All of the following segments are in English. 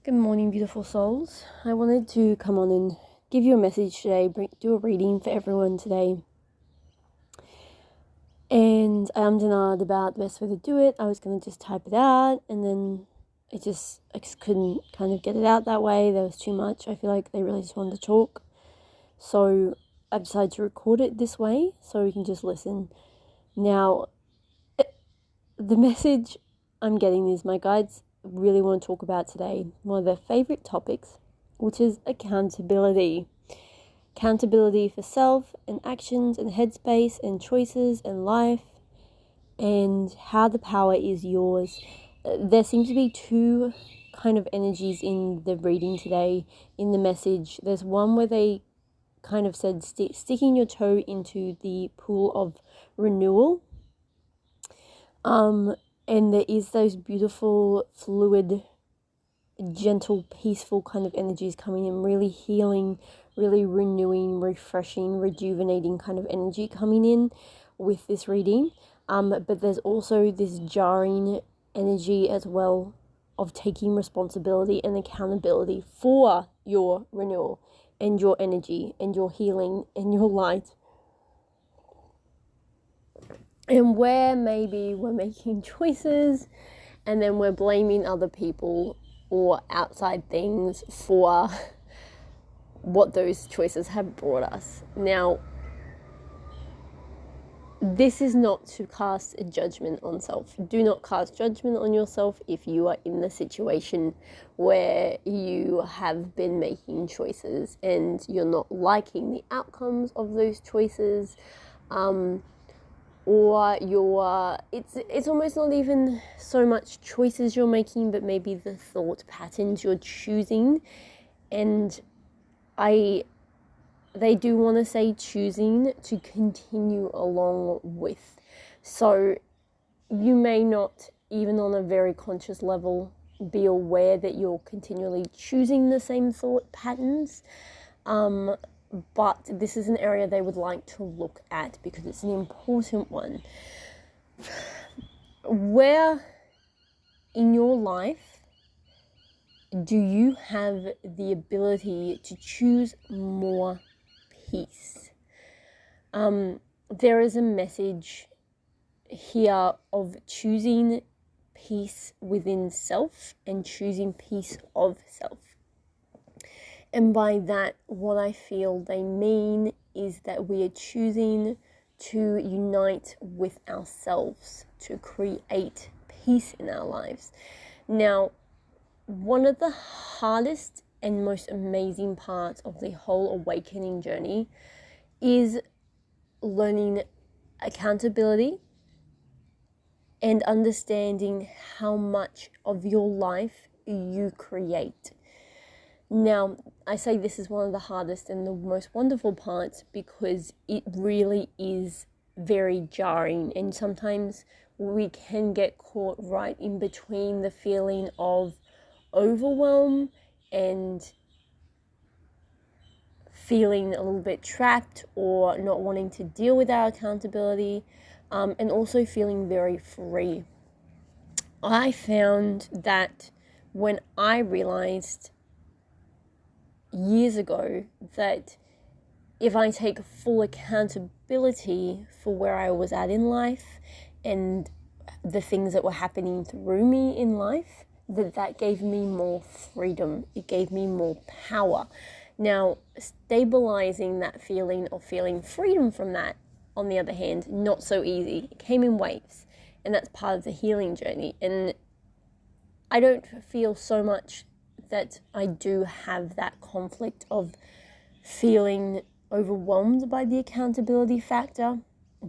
Good morning, beautiful souls. I wanted to come on and give you a message today, do a reading for everyone today. And I ummed about the best way to do it. I was going to just type it out, and then I just couldn't kind of get it out that way. There was too much. I feel like they really just wanted to talk. So I decided to record it this way so we can just listen. Now, the message I'm getting is my guides really want to talk about today one of their favorite topics, which is accountability. Accountability for self and actions and headspace and choices and life, and how the power is yours. There seems to be two kind of energies in the reading today, in the message. There's one where they kind of said sticking your toe into the pool of renewal. And there is those beautiful, fluid, gentle, peaceful kind of energies coming in, really healing, really renewing, refreshing, rejuvenating kind of energy coming in with this reading. But there's also this jarring energy as well of taking responsibility and accountability for your renewal and your energy and your healing and your light. And where maybe we're making choices and then we're blaming other people or outside things for what those choices have brought us. Now, this is not to cast a judgment on self. Do not cast judgment on yourself if you are in the situation where you have been making choices and you're not liking the outcomes of those choices. Or it's almost not even so much choices you're making, but maybe the thought patterns you're choosing. And they do want to say choosing to continue along with. So you may not, even on a very conscious level, be aware that you're continually choosing the same thought patterns. But this is an area they would like to look at because it's an important one. Where in your life do you have the ability to choose more peace? There is a message here of choosing peace within self and choosing peace of self. And by that, what I feel they mean is that we are choosing to unite with ourselves to create peace in our lives. Now, one of the hardest and most amazing parts of the whole awakening journey is learning accountability and understanding how much of your life you create. Now, I say this is one of the hardest and the most wonderful parts because it really is very jarring, and sometimes we can get caught right in between the feeling of overwhelm and feeling a little bit trapped or not wanting to deal with our accountability, and also feeling very free. I found that when I realized years ago that if I take full accountability for where I was at in life and the things that were happening through me in life, that gave me more freedom. It gave me more power. Now, stabilizing that feeling of feeling freedom from that, on the other hand, not so easy. It came in waves, and that's part of the healing journey. And I don't feel so much that I do have that conflict of feeling overwhelmed by the accountability factor,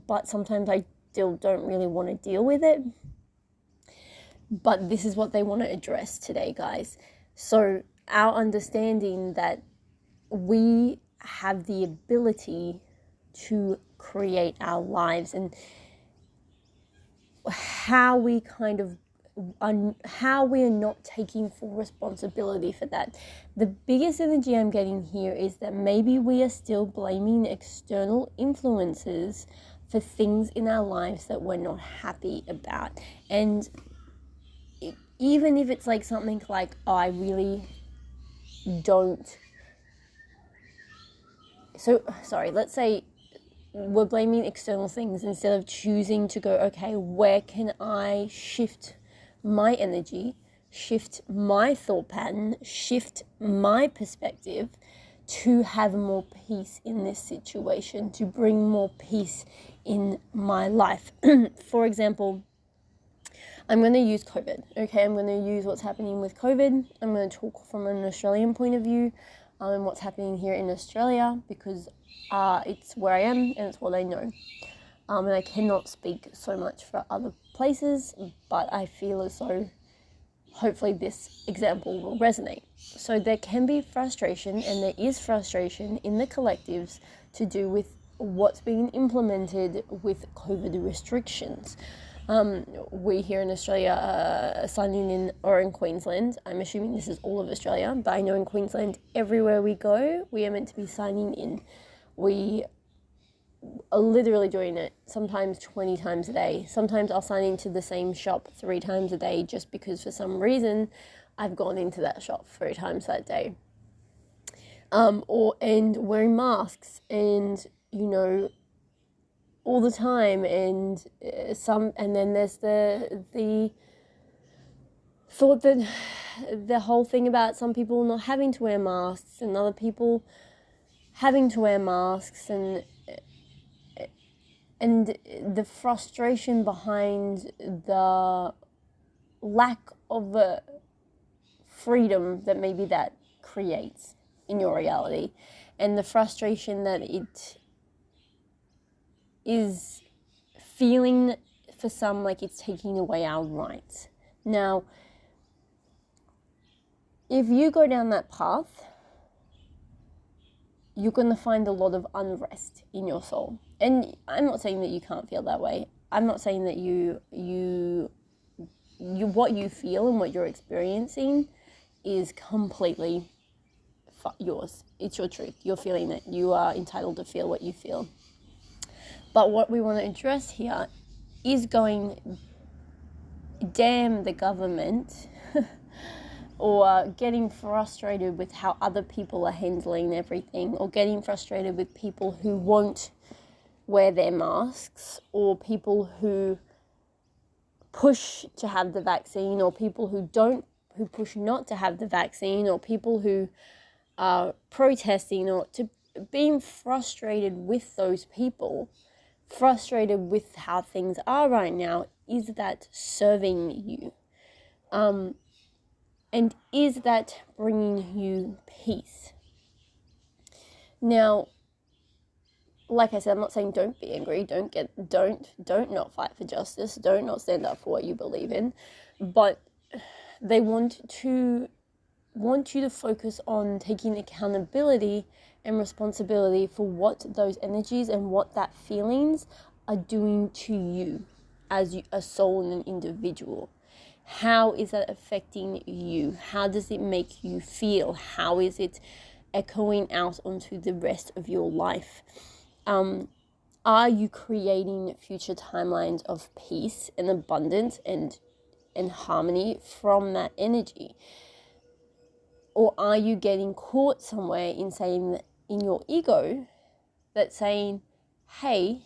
but sometimes I still don't really want to deal with it. But this is what they want to address today, guys. So our understanding that we have the ability to create our lives and how we are not taking full responsibility for that. The biggest energy I'm getting here is that maybe we are still blaming external influences for things in our lives that we're not happy about. And even if it's like something like, oh, I really don't. So, sorry, let's say we're blaming external things instead of choosing to go, okay, where can I shift my energy, shift my thought pattern, shift my perspective to have more peace in this situation, to bring more peace in my life. For example, I'm going to use COVID, okay? I'm going to use what's happening with COVID. I'm going to talk from an Australian point of view and what's happening here in Australia, because it's where I am and it's what I know. And I cannot speak so much for other places, but I feel as though hopefully this example will resonate. So there can be frustration, and there is frustration in the collectives to do with what's being implemented with COVID restrictions. We here in Australia are signing in, or in Queensland, I'm assuming this is all of Australia, but I know in Queensland, everywhere we go, we are meant to be signing in. We are literally doing it sometimes 20 times a day. Sometimes I'll sign into the same shop 3 times a day just because for some reason I've gone into that shop 3 times that day. And wearing masks and, all the time, and then there's the thought that the whole thing about some people not having to wear masks and other people having to wear masks, and the frustration behind the lack of freedom that maybe that creates in your reality, and the frustration that it is feeling for some like it's taking away our rights. Now, if you go down that path, you're going to find a lot of unrest in your soul. And I'm not saying that you can't feel that way. I'm not saying that you what you feel and what you're experiencing is completely yours. It's your truth. You're feeling it. You are entitled to feel what you feel. But what we want to address here is going, damn the government, or getting frustrated with how other people are handling everything, or getting frustrated with people who won't wear their masks, or people who push to have the vaccine, or people who push not to have the vaccine, or people who are protesting, or to being frustrated with those people, frustrated with how things are right now. Is that serving you? And is that bringing you peace? Now, like I said, I'm not saying don't be angry, don't not fight for justice, don't not stand up for what you believe in, but they want you to focus on taking accountability and responsibility for what those energies and what that feelings are doing to you as a soul and an individual. How is that affecting you? How does it make you feel? How is it echoing out onto the rest of your life? Are you creating future timelines of peace and abundance and harmony from that energy? Or are you getting caught somewhere in saying, in your ego, that's saying, hey,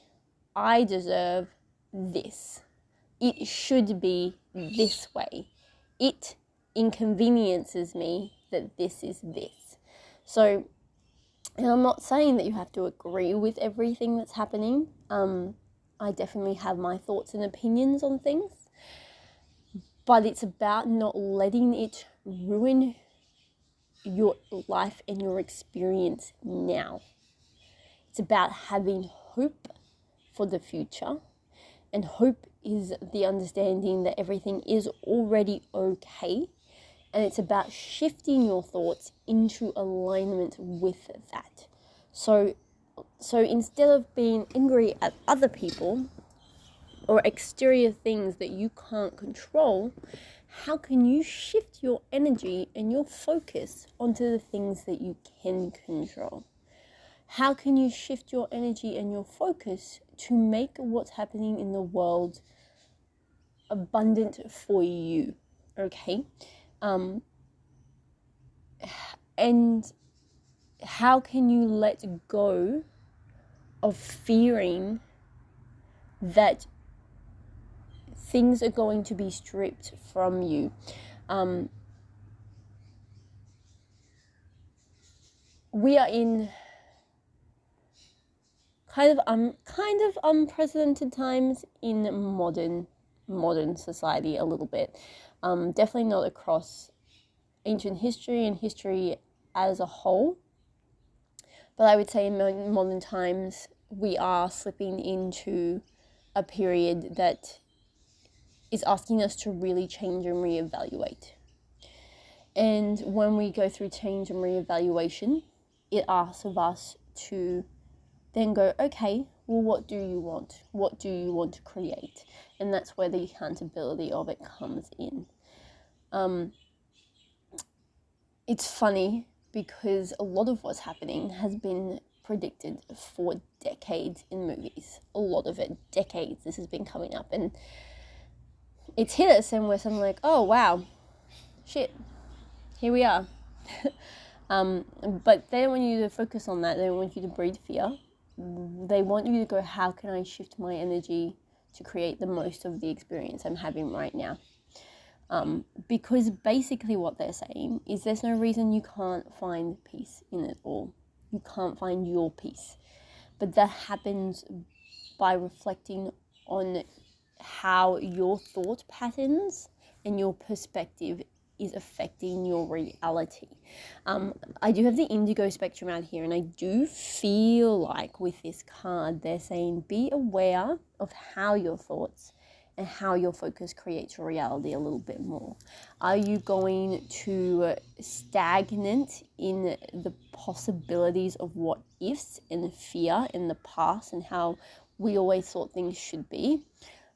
I deserve this. It should be this way. It inconveniences me that this is this. So, and I'm not saying that you have to agree with everything that's happening. I definitely have my thoughts and opinions on things. But it's about not letting it ruin your life and your experience now. It's about having hope for the future. And hope is the understanding that everything is already okay. And it's about shifting your thoughts into alignment with that. So instead of being angry at other people or exterior things that you can't control, how can you shift your energy and your focus onto the things that you can control? How can you shift your energy and your focus to make what's happening in the world abundant for you? okay? And how can you let go of fearing that things are going to be stripped from you? We are in kind of unprecedented times in modern society a little bit. Definitely not across ancient history and history as a whole, but I would say in modern times we are slipping into a period that is asking us to really change and reevaluate. And when we go through change and reevaluation, it asks of us to then go, okay, well, what do you want? What do you want to create? And that's where the accountability of it comes in. It's funny because a lot of what's happening has been predicted for decades in movies. A lot of it, decades, this has been coming up. And it's hit us and we're suddenly like, oh, wow, shit, here we are. But they don't want you to focus on that. They don't want you to breathe fear. They want you to go, how can I shift my energy to create the most of the experience I'm having right now? Because basically what they're saying is there's no reason you can't find peace in it all. You can't find your peace. But that happens by reflecting on how your thought patterns and your perspective is affecting your reality. I do have the indigo spectrum out here, and I do feel like with this card, they're saying be aware of how your thoughts and how your focus creates your reality a little bit more. Are you going to stagnant in the possibilities of what ifs and fear in the past and how we always thought things should be?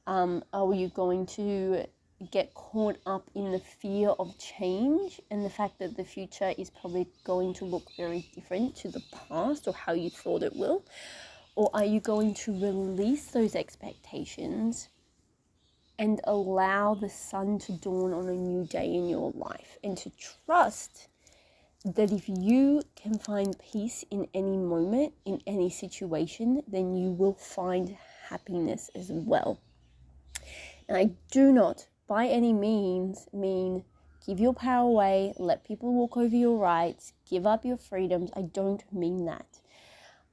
Are you going to get caught up in the fear of change and the fact that the future is probably going to look very different to the past or how you thought it will? Or are you going to release those expectations and allow the sun to dawn on a new day in your life, and to trust that if you can find peace in any moment, in any situation, then you will find happiness as well. And I do not by any means mean give your power away, let people walk over your rights, give up your freedoms. I don't mean that.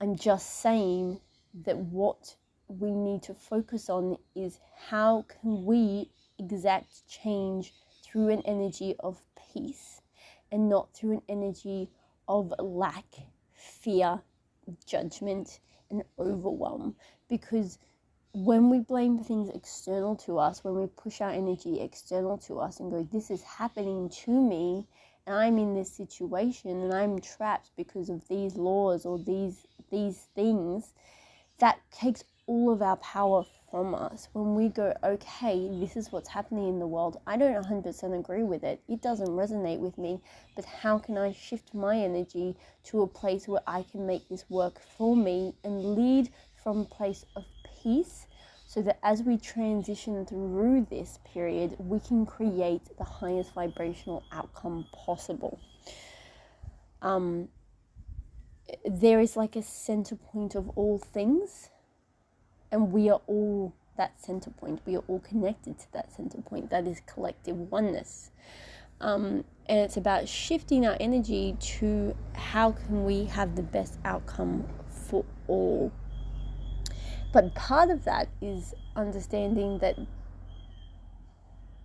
I'm just saying that what we need to focus on is how can we exact change through an energy of peace and not through an energy of lack, fear, judgment, and overwhelm. Because when we blame things external to us, when we push our energy external to us and go, this is happening to me, and I'm in this situation, and I'm trapped because of these laws or these things, that takes all of our power from us. When we go, okay, this is what's happening in the world. I don't 100% agree with it. It doesn't resonate with me, but how can I shift my energy to a place where I can make this work for me and lead from a place of peace, so that as we transition through this period, we can create the highest vibrational outcome possible. There is like a center point of all things, and we are all that center point. We are all connected to that center point. That is collective oneness. And it's about shifting our energy to how can we have the best outcome for all. But part of that is understanding that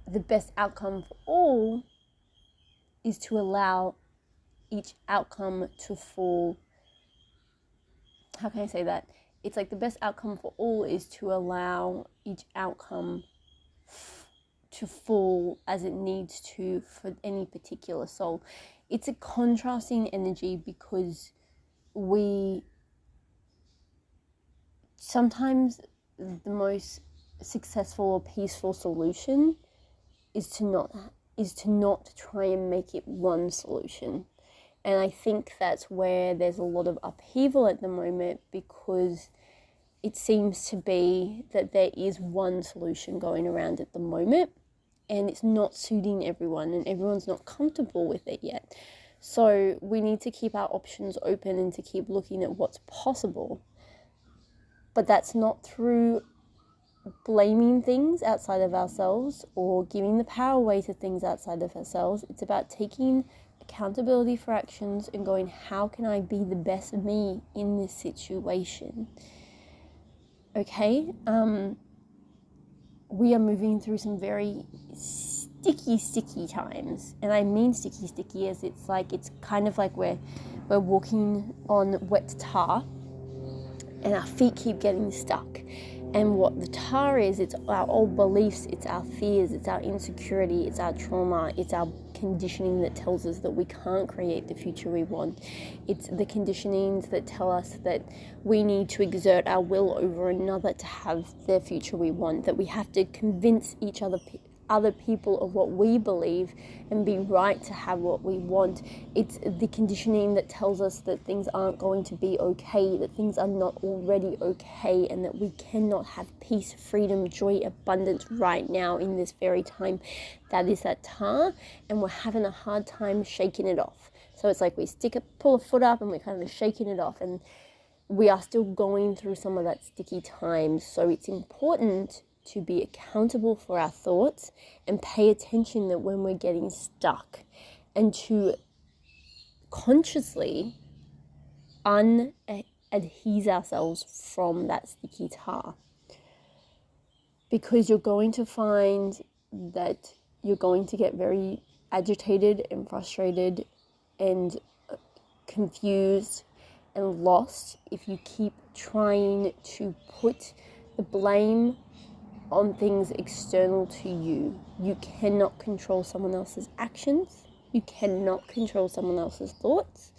the best outcome for all is to allow each outcome to fall. How can I say that? It's like the best outcome for all is to allow each outcome to fall as it needs to for any particular soul. It's a contrasting energy because sometimes the most successful or peaceful solution is to not try and make it one solution. And I think that's where there's a lot of upheaval at the moment, because it seems to be that there is one solution going around at the moment, and it's not suiting everyone, and everyone's not comfortable with it yet. So we need to keep our options open and to keep looking at what's possible. But that's not through blaming things outside of ourselves or giving the power away to things outside of ourselves. It's about taking accountability for actions and going, how can I be the best of me in this situation? Okay, we are moving through some very sticky times, and I mean sticky as it's kind of like we're walking on wet tar and our feet keep getting stuck. And what the tar is, it's our old beliefs, it's our fears, it's our insecurity, it's our trauma, it's our conditioning that tells us that we can't create the future we want. It's the conditionings that tell us that we need to exert our will over another to have the future we want, that we have to convince each other people of what we believe and be right to have what we want. It's the conditioning that tells us that things aren't going to be okay, that things are not already okay, and that we cannot have peace, freedom, joy, abundance right now in this very time. That is that tar, and we're having a hard time shaking it off. So it's like we pull a foot up and we're kind of shaking it off, and we are still going through some of that sticky time. So it's important to be accountable for our thoughts and pay attention that when we're getting stuck, and to consciously unadhese ourselves from that sticky tar. Because you're going to find that you're going to get very agitated and frustrated and confused and lost if you keep trying to put the blame on things external to you. You cannot control someone else's actions. You cannot control someone else's thoughts.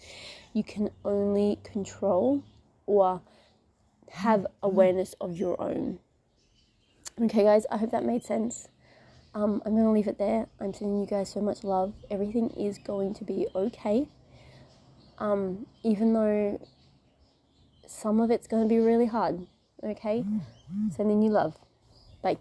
You can only control or have awareness of your own. Okay, guys, I hope that made sense. I'm going to leave it there. I'm sending you guys so much love. Everything is going to be okay. Even though some of it's going to be really hard. Okay? Sending you love. Bye.